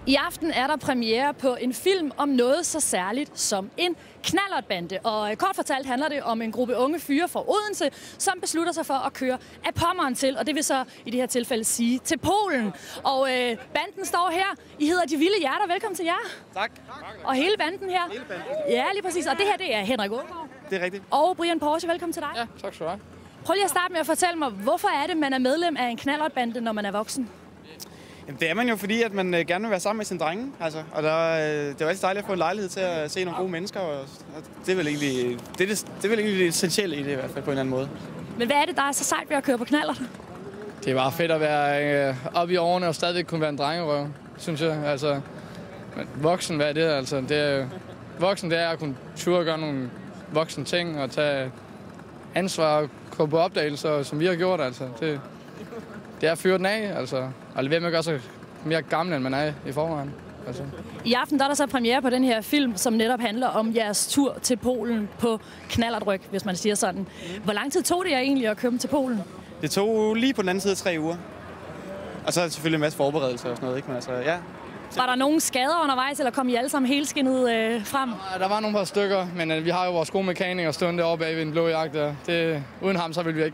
I aften er der premiere på en film om noget så særligt som en knallertbande. Og kort fortalt handler det om en gruppe unge fyre fra Odense, som beslutter sig for at køre af Pommern til, og det vil så i det her tilfælde sige til Polen. Og banden står her. I hedder De Vilde Hjerter. Velkommen til jer. Tak. Og hele banden her. Hele banden. Ja, lige præcis. Og det her, det er Henrik Aagaard. Det er rigtigt. Og Brian Porsche. Velkommen til dig. Ja, tak skal du have. Prøv lige at starte med at fortælle mig, hvorfor er det, man er medlem af en knallertbande, når man er voksen? Jamen, det er man jo, fordi at man gerne vil være sammen med sine drenge. Altså. Og det er jo altid dejligt at få en lejlighed til at se nogle gode mennesker. Og det er vel egentlig det essentielle i det i hvert fald på en eller anden måde. Men hvad er det, der er så sejt ved at køre på knallert? Det er bare fedt at være oppe i årene og stadigvæk kunne være en drengerøv, synes jeg. Altså, voksen, hvad er det? Altså, voksen, det er at kunne turde gøre nogle voksne ting og tage ansvar og gå på opdagelser, som vi har gjort. Altså, det er at fyre den af, altså. Og lade være med at gøre sig mere gammel, end man er i forvejen. Altså. I aften der er der så premiere på den her film, som netop handler om jeres tur til Polen på knallertryk, hvis man siger sådan. Hvor lang tid tog det jer egentlig at køre dem til Polen? Det tog lige på den anden side af 3 uger. Og så er det selvfølgelig en masse forberedelser og sådan noget, ikke? Men altså, ja. Var der nogen skader undervejs, eller kom I alle sammen helskindet frem? Der var nogle par stykker, men vi har jo vores gode mekanikere stående deroppe bag ved en blå jagt der. Uden ham, så ville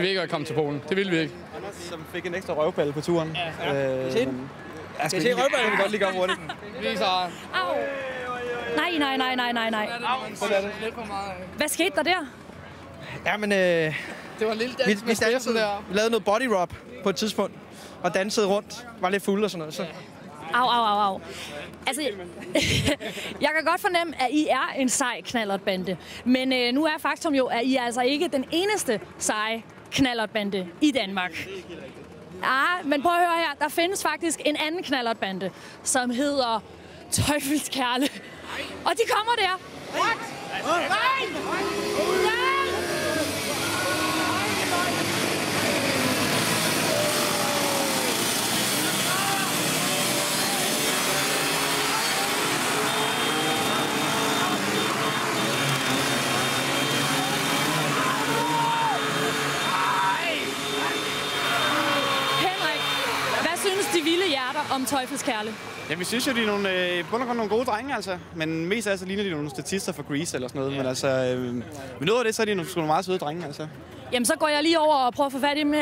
vi ikke komme til Polen. Det ville vi ikke. Anders, som fik en ekstra røvballe på turen. Ja. Skal jeg se røvballen? Vi godt lige gøre hurtigt. Vi så... Au! Nej. Hvad skete der der? Jamen, det var en lille dans med stessen der. Vi lavede noget body rub på et tidspunkt, og dansede rundt. Var lidt fuld og sådan noget. Så. Au. Altså, jeg kan godt fornemme, at I er en sej knallertbande. Men nu er faktum jo, at I er altså ikke den eneste seje knallertbande i Danmark. Ja, men prøv at høre her. Der findes faktisk en anden knallertbande, som hedder Teufelskærle. Og de kommer der. What? De Vilde Hjerter om Teufelskærle. Ja, vi synes jo, de er nogle gode drenge, altså. Men mest af alt så ligner de nogle statister for Grease eller sådan noget. Ja. Men altså, ved noget af det, så er de nogle meget søde drenge, altså. Jamen, så går jeg lige over og prøver at få fat i dem.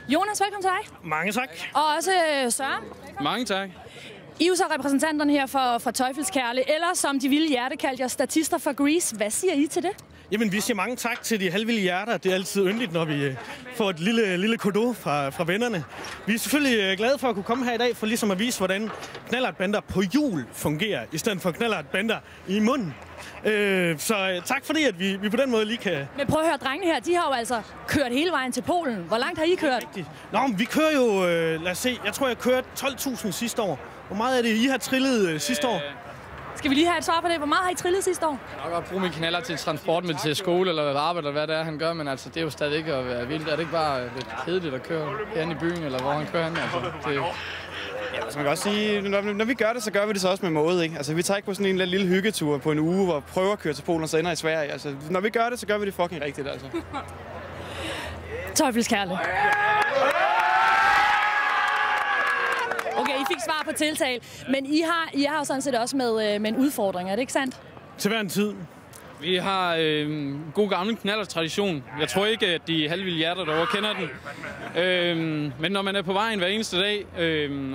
Jonas, velkommen til dig. Mange tak. Og også Søren. Mange tak. I er jo så repræsentanterne her for Teufelskærle, eller som De Vilde Hjerter kaldte jer, statister for Grease. Hvad siger I til det? Jamen, vi siger mange tak til De Halvvilde Hjerter. Det er altid yndeligt, når vi får et lille kudo fra vennerne. Vi er selvfølgelig glade for at kunne komme her i dag, for ligesom at vise, hvordan knallertbander på hjul fungerer, i stedet for knallertbander i munden. Så tak fordi, at vi på den måde lige kan... Men prøv at høre, drengene her, de har jo altså kørt hele vejen til Polen. Hvor langt har I kørt? Nå, men vi kører jo, lad os se, jeg tror, jeg kørte 12.000 sidste år. Hvor meget er det, I har trillet sidste år? Skal vi lige have et svar på det? Hvor meget har I trillet sidste år? Jeg kan godt bruge min knaller til transport med til skole eller arbejde, eller hvad det er, han gør, men altså, det er jo stadig ikke at være vildt. Er det ikke bare lidt kedeligt at køre herinde i byen, eller hvor han kører hen? Altså, det... Ja, så man kan også sige, når vi gør det, så gør vi det så også med måde, ikke? Altså, vi tager ikke på sådan en lille hyggetur på en uge, hvor vi prøver at køre til Polen og så ender i Sverige. Altså, når vi gør det, så gør vi det fucking rigtigt, altså. Teufelskærle. Okay, I fik svar på tiltale, men I har jo sådan set også med en udfordring, er det ikke sandt? Til hver en tid. Vi har god gammel knallertradition. Jeg tror ikke, at De Halvvilde Hjerter derovre kender den. Men når man er på vejen hver eneste dag,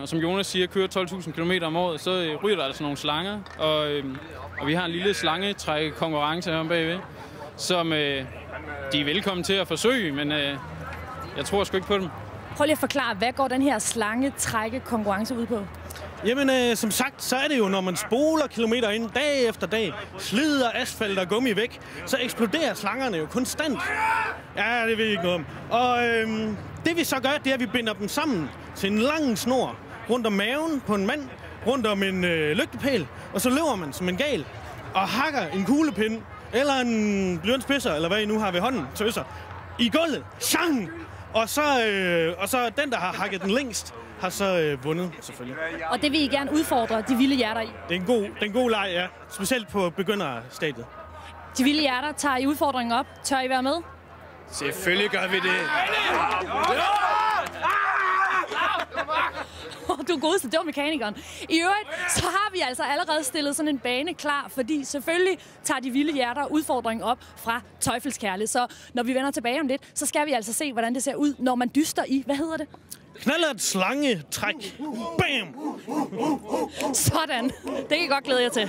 og som Jonas siger, kører 12.000 km om året, så ryger der altså nogle slanger. Og vi har en lille slangetrækkekonkurrence her bagved, som de er velkommen til at forsøge, men jeg tror sgu ikke på dem. Prøv lige at forklare, hvad går den her slangetrækkekonkurrence ud på? Jamen, som sagt, så er det jo, når man spoler kilometer ind dag efter dag, slider asfalt og gummi væk, så eksploderer slangerne jo konstant. Ja, det ved jeg ikke noget om. Og det vi så gør, det er, at vi binder dem sammen til en lang snor rundt om maven på en mand, rundt om en lygtepæl, og så løber man som en gal og hakker en kuglepind eller en blyantspidser, eller hvad I nu har ved hånden, tøser, i gulvet. Shang! Og så den, der har hakket den længst, har så vundet, selvfølgelig. Og det vil I gerne udfordre De Vilde Hjerter i? Det er en god leg, ja. Specielt på begynderstadiet. De Vilde Hjerter, tager I udfordringen op? Tør I være med? Selvfølgelig gør vi det. Du er godeste, det var mekanikeren. I øvrigt, så har vi altså allerede stillet sådan en bane klar, fordi selvfølgelig tager de vilde hjerter udfordringen op fra Teufelskærle. Så når vi vender tilbage om lidt, så skal vi altså se, hvordan det ser ud, når man dyster i, hvad hedder det? Knallert slange træk. Bam! Sådan. Det kan jeg godt glæde jer til.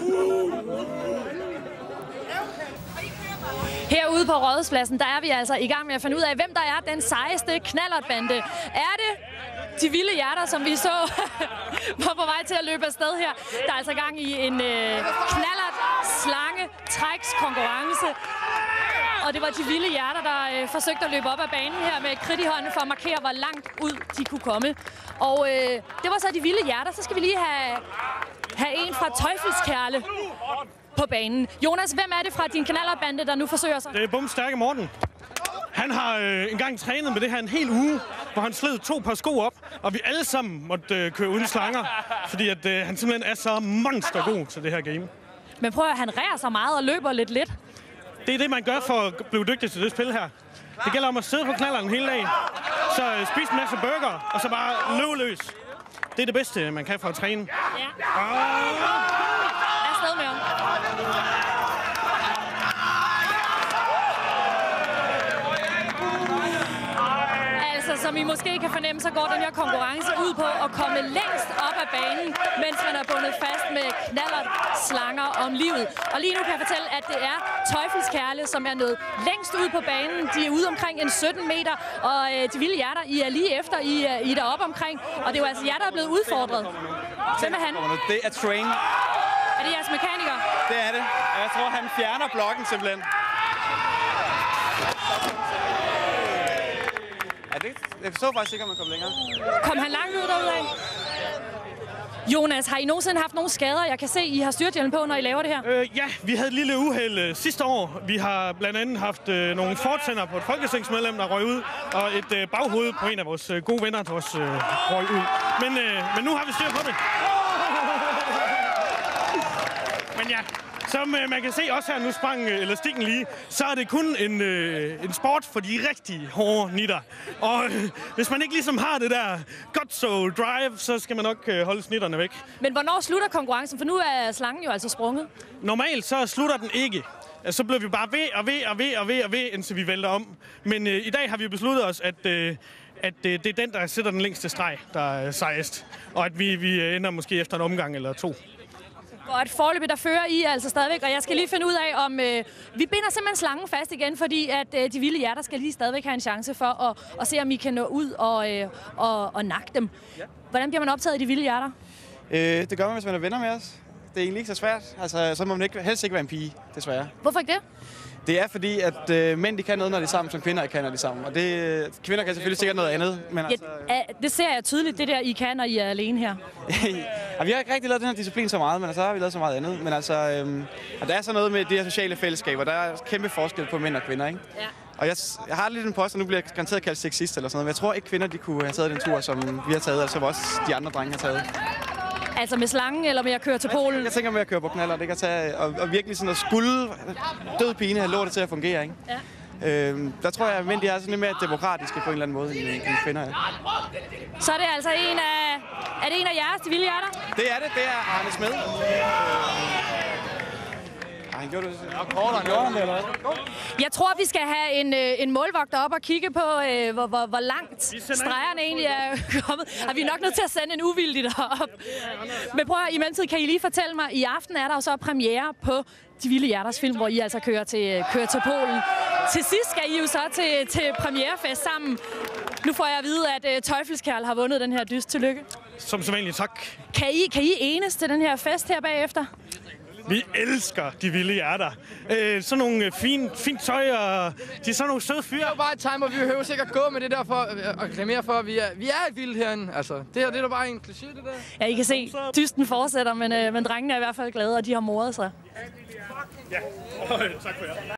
Herude på Rådhuspladsen, der er vi altså i gang med at finde ud af, hvem der er den sejeste knallertbande. Er det de vilde hjerter, som vi så var på vej til at løbe afsted her? Der er altså gang i en knallert slange træks konkurrence. Og det var de vilde hjerter, der forsøgte at løbe op ad banen her med kridt i hånden for at markere, hvor langt ud de kunne komme. Og det var så de vilde hjerter. Så skal vi lige have en fra Teufelskærle på banen. Jonas, hvem er det fra din knallertbande, der nu forsøger sig? Det er Bumstærke Morten. Han har engang trænet med det her en hel uge, hvor han sled 2 par sko op, og vi alle sammen måtte køre uden slanger, fordi at, han simpelthen er så monstergod til det her game. Men prøv at han rærer så meget og løber lidt. Det er det, man gør for at blive dygtig til det spil her. Det gælder om at sidde på knalleren hele dagen, så spise en masse burger, og så bare løbe løs. Det er det bedste, man kan for at træne. Ja. Afsted med ham. Altså, som I måske kan fornemme, så går den her konkurrence ud på at komme længst op ad banen, mens man er bundet fast med knallertslanger om livet. Og lige nu kan jeg fortælle, at det er Teufelskærle, som er nået længst ud på banen. De er ude omkring en 17 meter, og de vilde hjerter, I er lige efter, I er deroppe omkring. Og det er jo altså jer, der er blevet udfordret. Hvem er han? Det er Train. Er det jeres mekaniker? Det er det. Og jeg tror, han fjerner blokken simpelthen. Jeg så faktisk ikke, om man kom længere. Kom han langt ud derudad? Jonas, har I nogensinde haft nogle skader? Jeg kan se, I har styrthjelm på, når I laver det her. Ja, vi havde et lille uheld sidste år. Vi har blandt andet haft nogle fortænder på et folketingsmedlem, der røg ud, og et baghoved på en af vores gode venner, der også røg ud. Men nu har vi styr på det. Men ja, som man kan se også her, nu sprang elastikken lige, så er det kun en sport for de rigtig hårde nitter. Og hvis man ikke ligesom har det der gut-so drive, så skal man nok holde snitterne væk. Men hvornår slutter konkurrencen? For nu er slangen jo altså sprunget. Normalt så slutter den ikke. Så bliver vi bare ved, indtil vi vælter om. Men i dag har vi besluttet os, at det er den, der sætter den længste streg, der er sejest. Og at vi ender måske efter en omgang eller 2. Og et forløb, der fører I altså stadigvæk, og jeg skal lige finde ud af, om vi binder simpelthen slangen fast igen, fordi at de vilde hjerter skal lige stadigvæk have en chance for at se, om I kan nå ud og nakke dem. Hvordan bliver man optaget af de vilde hjerter? Det gør man, hvis man er venner med os. Det er egentlig ikke så svært. Altså, så må man helst ikke være en pige, desværre. Hvorfor ikke det? Det er fordi, at mænd de kan noget, når de er sammen, som kvinder ikke kan, når de er sammen. Og kvinder kan selvfølgelig sikkert noget andet. Men altså, det ser jeg tydeligt, det der I kan, når I er alene her. Ja, vi har ikke rigtig lavet den her disciplin så meget, men så har vi lavet så meget andet. Men altså, og der er så noget med de her sociale fællesskaber. Der er kæmpe forskel på mænd og kvinder, ikke? Ja. Og jeg har lidt en post, og nu bliver jeg garanteret kaldt sexist eller sådan noget. Men jeg tror ikke, kvinder de kunne have taget den tur, som vi har taget, og som også de andre drenge har taget. Altså med slangen, eller med at køre til Polen? Jeg tænker med at køre på knaller. Det kan tage, og virkelig sådan at skulle død pine have lortet til at fungere, ikke? Ja. Der tror jeg, at mænd de er sådan lidt mere demokratiske på en eller anden måde, end kvinder er. Så er det altså er det en af jeres, de vilde hjerter? Det er det. Det er Arne Smed. Han gjorde det. Jeg tror, vi skal have en målvogter op og kigge på, hvor langt stregerne egentlig er kommet. Og vi er nok nødt til at sende en uvildig derop. Men prøv at i mellemtid kan I lige fortælle mig, i aften er der jo så premiere på De Vilde Hjerters film, hvor I altså kører til Polen. Til sidst skal I jo så til premierefest sammen. Nu får jeg at vide, at Teufelskærle har vundet den her dyst. Tillykke. Som sædvanligt, tak. Kan I enes til den her fest her bagefter? Vi elsker de vilde hjerter. Sådan nogle fint tøj, og de er sådan nogle søde fyre. Det er jo bare et time, og vi behøver sikkert gå med det der for at reklamere for, at vi er et vildt herinde. Altså, det her det er da bare en kliché, det der. Ja, I kan se, dysten fortsætter, men drengene er i hvert fald glade, og de har moret sig. Ja, tak for jer.